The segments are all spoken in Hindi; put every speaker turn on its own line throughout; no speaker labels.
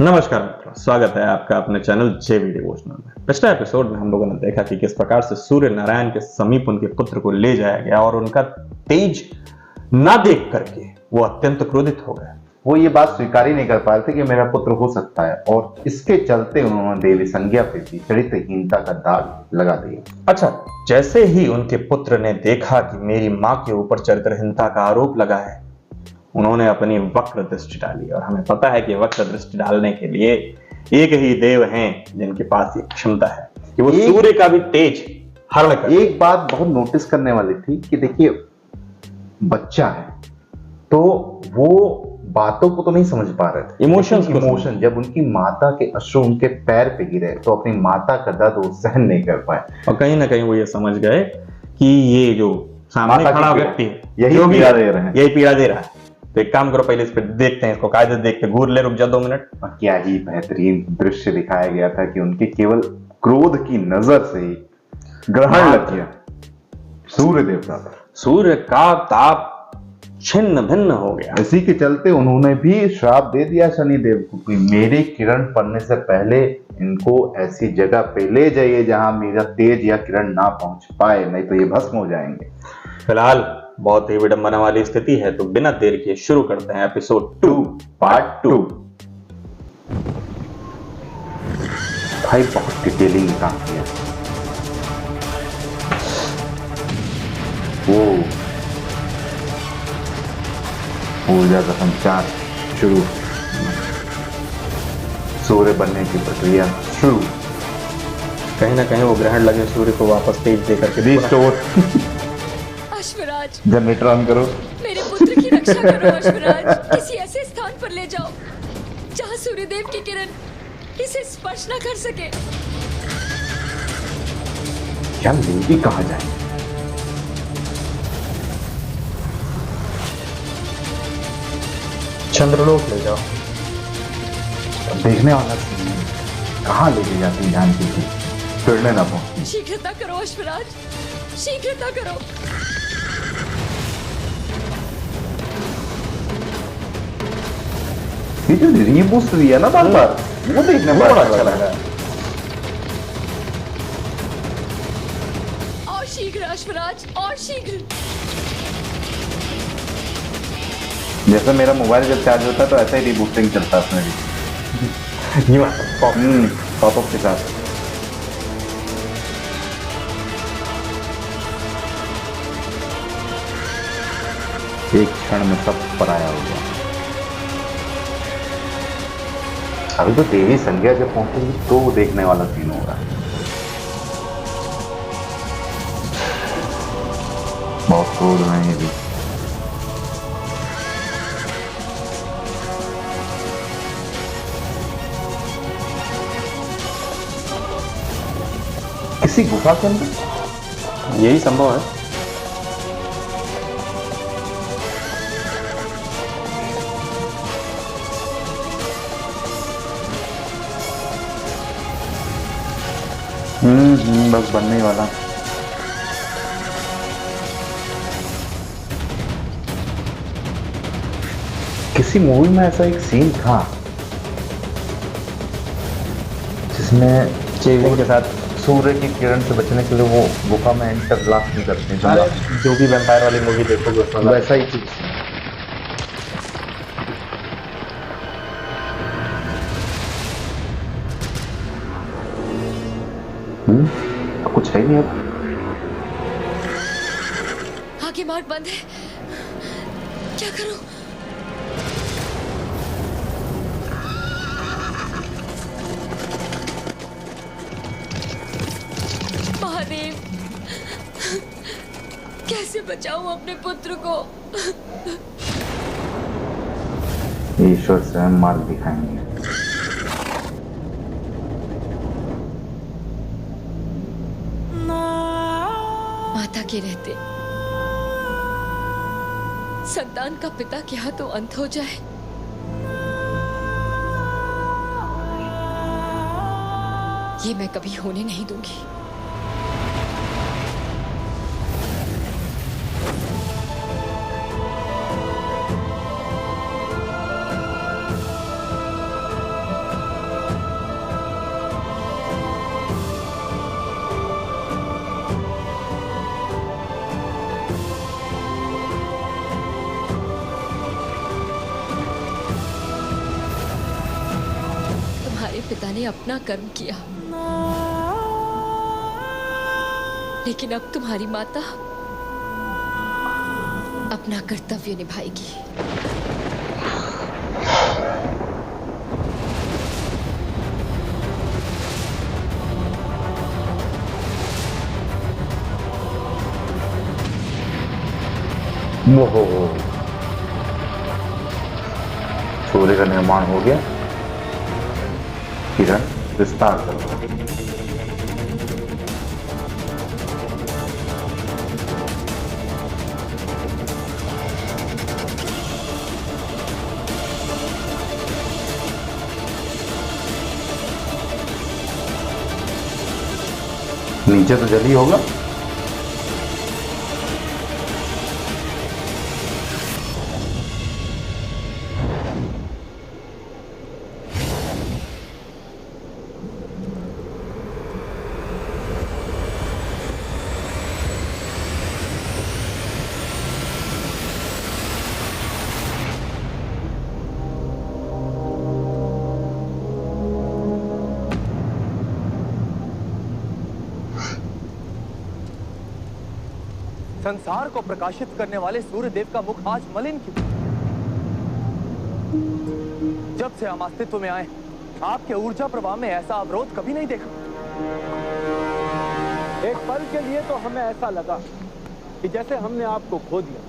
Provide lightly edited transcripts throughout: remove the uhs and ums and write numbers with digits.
नमस्कार मित्रों, स्वागत है आपका अपने चैनल जेवी डिवोशनल में। पिछले एपिसोड में हम लोगों ने देखा कि किस प्रकार से सूर्य नारायण के समीप उनके पुत्र को ले जाया गया और उनका तेज ना देख करके वो अत्यंत क्रोधित हो गए।
वो ये बात स्वीकार ही नहीं कर पा रहे थे कि मेरा पुत्र हो सकता है, और इसके चलते उन्होंने देवी संज्ञा पे भी चरित्रहीनता का दाग लगा दिया।
अच्छा, जैसे ही उनके पुत्र ने देखा कि मेरी माँ के ऊपर चरित्रहीनता का आरोप लगा है, उन्होंने अपनी वक्र दृष्टि डाली। और हमें पता है कि वक्र दृष्टि डालने के लिए एक ही देव हैं जिनके पास ये क्षमता है कि वो सूर्य का भी तेज हरण कर।
एक बात बहुत नोटिस करने वाली थी कि देखिए, बच्चा है तो वो बातों को तो नहीं समझ पा रहे थे, इमोशन जब उनकी माता के अश्रु उनके पैर पे गिरे तो अपनी माता का दर्द वो सहन नहीं कर पाए,
और कहीं ना कहीं वो ये समझ गए कि ये जो सामने खड़ा व्यक्ति है
यही पीड़ा दे रहा है।
तो एक काम करो, पहले इस पे देखते हैं, इसको कायदे देख के घूर ले, रुक जा 2 मिनट।
और क्या ही बेहतरीन दृश्य दिखाया गया था कि उनके केवल क्रोध की नजर से ही ग्रहण लग गया सूर्य देवता पर।
सूर्य का ताप छिन्न भिन्न हो गया।
इसी के चलते उन्होंने भी श्राप दे दिया शनिदेव को कि मेरे किरण पड़ने से पहले इनको ऐसी जगह पे ले जाइए जहां मेरा तेज या किरण ना पहुंच पाए, नहीं तो ये भस्म हो जाएंगे।
फिलहाल बहुत ही विडंबना वाली स्थिति है, तो बिना देर किए शुरू करते हैं एपिसोड 2 पार्ट 2।
भाई बहुत डिटेलिंग काम किया। वो ऊर्जा का संचार शुरू, सूर्य बनने की प्रक्रिया शुरू।
कहीं ना कहीं वो ग्रहण लगे सूर्य को वापस तेज देकर के
रिस्टोर।
अश्वराज,
जनरेटर ऑन करो।
मेरे पुत्र की रक्षा करो अश्वराज। किसी ऐसे स्थान पर ले जाओ जहां सूर्यदेव की किरण इसे स्पर्श न कर सके।
क्या लेगी कहां जाए?
चंद्रलोक ले जाओ।
देखने वाला कहां लेके जाती जानती थी, फिरने ना पाओ।
शीघ्रता करो अश्वराज, शीघ्रता करो।
ये जो रीबूस्ट दिया ना बार बार, वो देखने में बड़ा अच्छा लगा।
और शीघ्र अश्वराज, और शीघ्र।
जैसे मेरा मोबाइल जब चार्ज होता है तो ऐसा ही रीबूस्टिंग चलता है उसमें भी। पॉपअप के साथ। एक क्षण में सब पराया हो गया। अभी तो देवी संज्ञा जब पहुंचेगी तो वो देखने वाला सीन होगा। बहुत क्रोध में ये भी। किसी गुफा के अंदर
यही संभव है।
बस बनने वाला। किसी मूवी में ऐसा एक सीन था जिसमें
चेविंग के साथ
सूर्य की किरण से बचने के लिए वो गुफा में एंटर लास्ट नहीं करते हैं।
जो भी वैम्पायर वाली मूवी देखोगे उसमें
वैसा ही चीज। कुछ है नहीं अब।
आगे मार्ग बंद है, क्या करूं? महादेव, कैसे बचाऊं अपने पुत्र को?
ईश्वर स्वयं मार्ग दिखाएंगे।
माता के रहते संतान का पिता क्या तो अंत हो जाए। ये मैं कभी होने नहीं दूंगी। पिता ने अपना कर्म किया, लेकिन अब तुम्हारी माता अपना कर्तव्य निभाएगी।
सूर्य का निर्माण हो गया, किरण विस्तार करो। नीचे तो जल ही होगा।
संसार को प्रकाशित करने वाले सूर्य देव का मुख आज मलिन क्यों? जब से हम अस्तित्व में आए, आपके ऊर्जा प्रवाह में ऐसा अवरोध कभी नहीं देखा।
एक पल के लिए तो हमें ऐसा लगा कि जैसे हमने आपको खो दिया।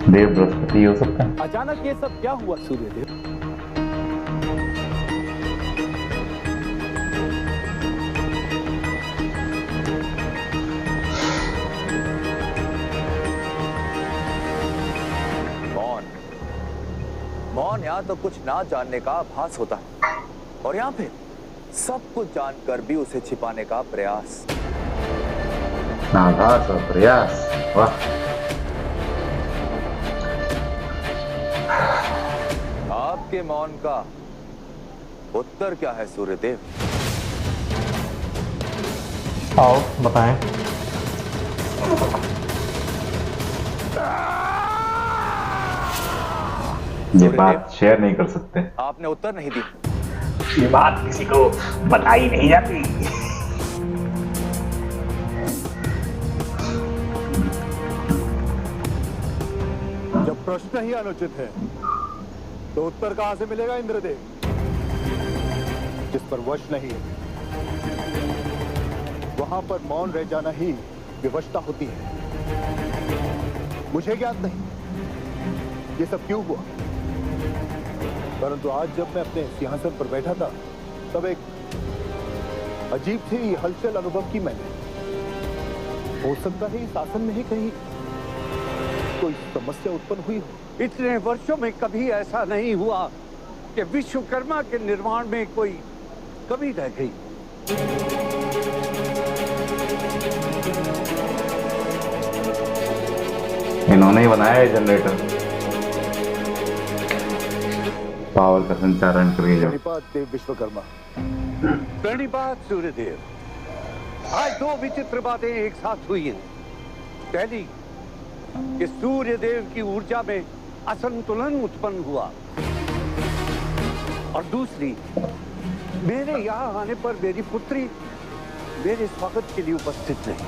देव बृहस्पति हो सकता है।
अचानक ये सब क्या हुआ सूर्यदेव?
मौन यहाँ तो कुछ ना जानने का आभास होता है, और यहाँ पे सब कुछ जानकर भी उसे छिपाने का प्रयास।
आभास और प्रयास, वाह।
आपके मौन का उत्तर क्या है सूर्यदेव?
आओ बताएं।
ये बात शेयर नहीं कर सकते।
आपने उत्तर नहीं दी।
ये बात किसी को बताई नहीं जाती।
जब प्रश्न ही अनुचित है तो उत्तर कहां से मिलेगा इंद्रदेव? जिस पर वश नहीं है वहां पर मौन रह जाना ही विवशता होती है। मुझे ज्ञात नहीं ये सब क्यों हुआ, परंतु आज जब मैं अपने सिंहासन पर बैठा था तब एक अजीब सी हलचल अनुभव की मैंने। हो सकता है इस आसन में ही कहीं कोई समस्या उत्पन्न हुई हो।
इतने वर्षों में कभी ऐसा नहीं हुआ कि विश्वकर्मा के निर्माण में कोई कमी रह गई।
इन्होंने ही बनाया है जनरेटर, पावर का संचालन करिए।
प्रणिपात देव विश्वकर्मा।
प्रणिपात सूर्यदेव। आज दो विचित्र बातें एक साथ हुई हैं। पहली कि सूर्यदेव की ऊर्जा में असंतुलन उत्पन्न हुआ, और दूसरी मेरे यहाँ आने पर मेरी पुत्री मेरे स्वागत के लिए उपस्थित नहीं।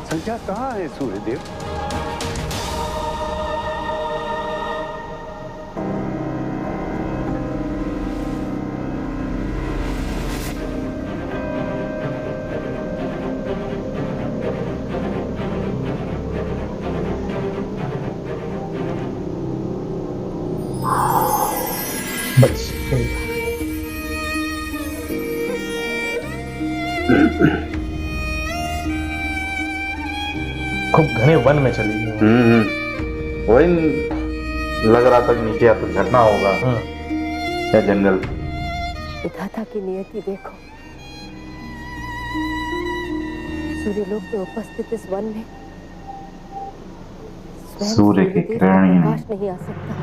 संख्या कहाँ है सूर्यदेव?
बस खूब घने वन में चली गई।
वही लग रहा था कि नीचे या तो झरना होगा या जंगल।
विधाता की नियति देखो, सूर्यलोक में उपस्थित इस वन में
सूर्य की किरण ही
प्रकाश नहीं आ सकता।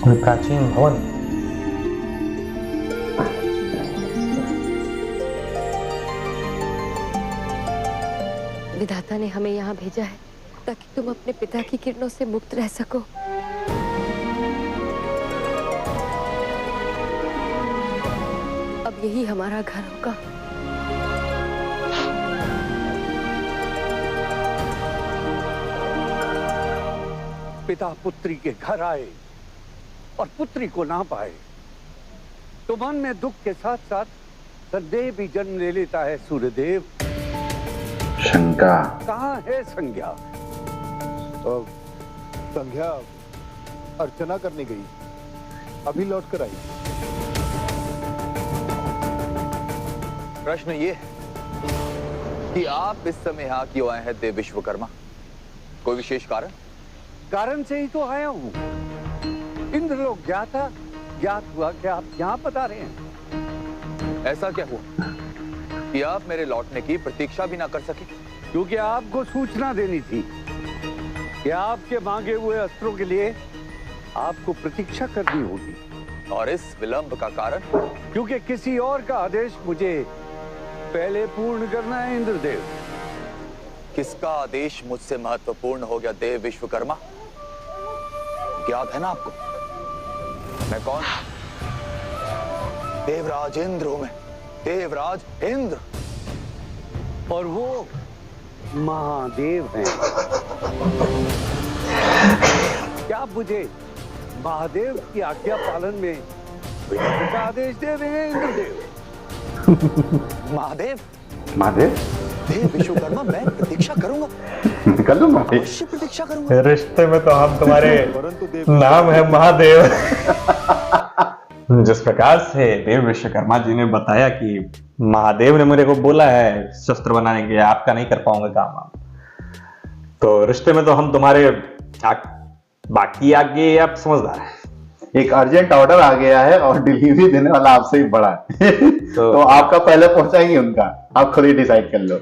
कोई प्राचीन भवन।
विधाता ने हमें यहाँ भेजा है ताकि तुम अपने पिता की किरणों से मुक्त रह सको। अब यही हमारा घर होगा।
पिता पुत्री के घर आए और पुत्री को ना पाए तो मन में दुख के साथ साथ संदेह भी जन्म ले लेता है। सूर्यदेव,
शंका
कहाँ है संज्ञा?
तो संध्या अर्चना करने गई, अभी लौट कर आई।
प्रश्न ये है कि आप इस समय यहाँ क्यों आए हैं देव विश्वकर्मा? कोई विशेष कारण?
कारण से ही तो आया हूँ। इंद्रलोक ज्ञात हुआ कि आप यहाँ बता रहे हैं।
ऐसा क्या हुआ कि आप मेरे लौटने की प्रतीक्षा भी ना कर सके?
क्योंकि आपको सूचना देनी थी कि आपके मांगे हुए अस्त्रों के लिए आपको प्रतीक्षा करनी होगी।
और इस विलंब का कारण?
क्योंकि किसी और का आदेश मुझे पहले पूर्ण करना है। इंद्रदेव,
किसका आदेश मुझसे महत्वपूर्ण हो गया देव विश्वकर्मा? ज्ञात है ना आपको मैं कौन? देवराज इंद्र हूं मैं, देवराज इंद्र।
और वो महादेव हैं। क्या आप मुझे महादेव की आज्ञा पालन में विलंब का आदेश दे रहे हैं इंद्रदेव?
महादेव,
महादेव
देव विश्वकर्मा, मैं प्रतीक्षा करूंगा,
कर लूंगा।
अवश्य प्रतीक्षा करूंगा।
रिश्ते में तो हम तुम्हारे
परंतु देव
नाम है महादेव। जिस प्रकार से देव विश्वकर्मा जी ने बताया कि महादेव ने मेरे को बोला है शस्त्र बनाने के लिए, आपका नहीं कर पाऊंगा काम, तो रिश्ते में तो हम तुम्हारे बाकी आगे आप समझदार हैं।
एक अर्जेंट ऑर्डर आ गया है और डिलीवरी देने वाला आपसे ही बड़ा है। तो आपका पहले पहुंचाएंगे उनका, आप खुद ही डिसाइड कर लो।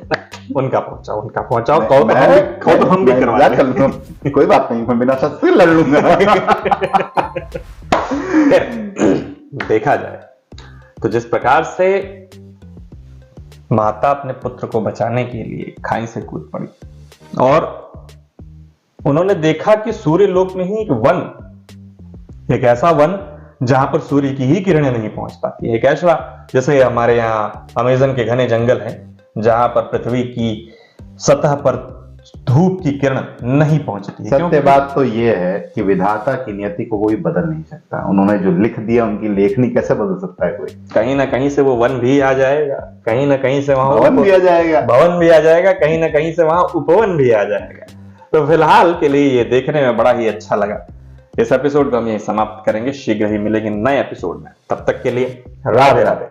उनका पहुंचाओ कहो तो हम भी करवा
कर लो। कोई बात नहीं, मैं बिना शस्त्र लड़ लूंगा।
देखा जाए तो जिस प्रकार से माता अपने पुत्र को बचाने के लिए खाई से कूद पड़ी और उन्होंने देखा कि सूर्य लोक में ही एक ऐसा वन जहां पर सूर्य की ही किरणें नहीं पहुंच पाती। एक ऐसा जैसे हमारे यहाँ अमेज़न के घने जंगल हैं जहां पर पृथ्वी की सतह पर धूप की किरण नहीं पहुंचती।
सत्य बात तो यह है कि विधाता की नियति को कोई बदल नहीं सकता। उन्होंने जो लिख दिया उनकी लेखनी कैसे बदल सकता है कोई?
कहीं ना कहीं से वो वन भी आ जाएगा, कहीं ना कहीं से वहां
भवन भी आ जाएगा,
कहीं ना कहीं से वहां उपवन भी आ जाएगा। तो फिलहाल के लिए ये देखने में बड़ा ही अच्छा लगा। इस एपिसोड को हम यही समाप्त करेंगे, शीघ्र ही मिलेंगे नए एपिसोड में। तब तक के लिए राधे राधे।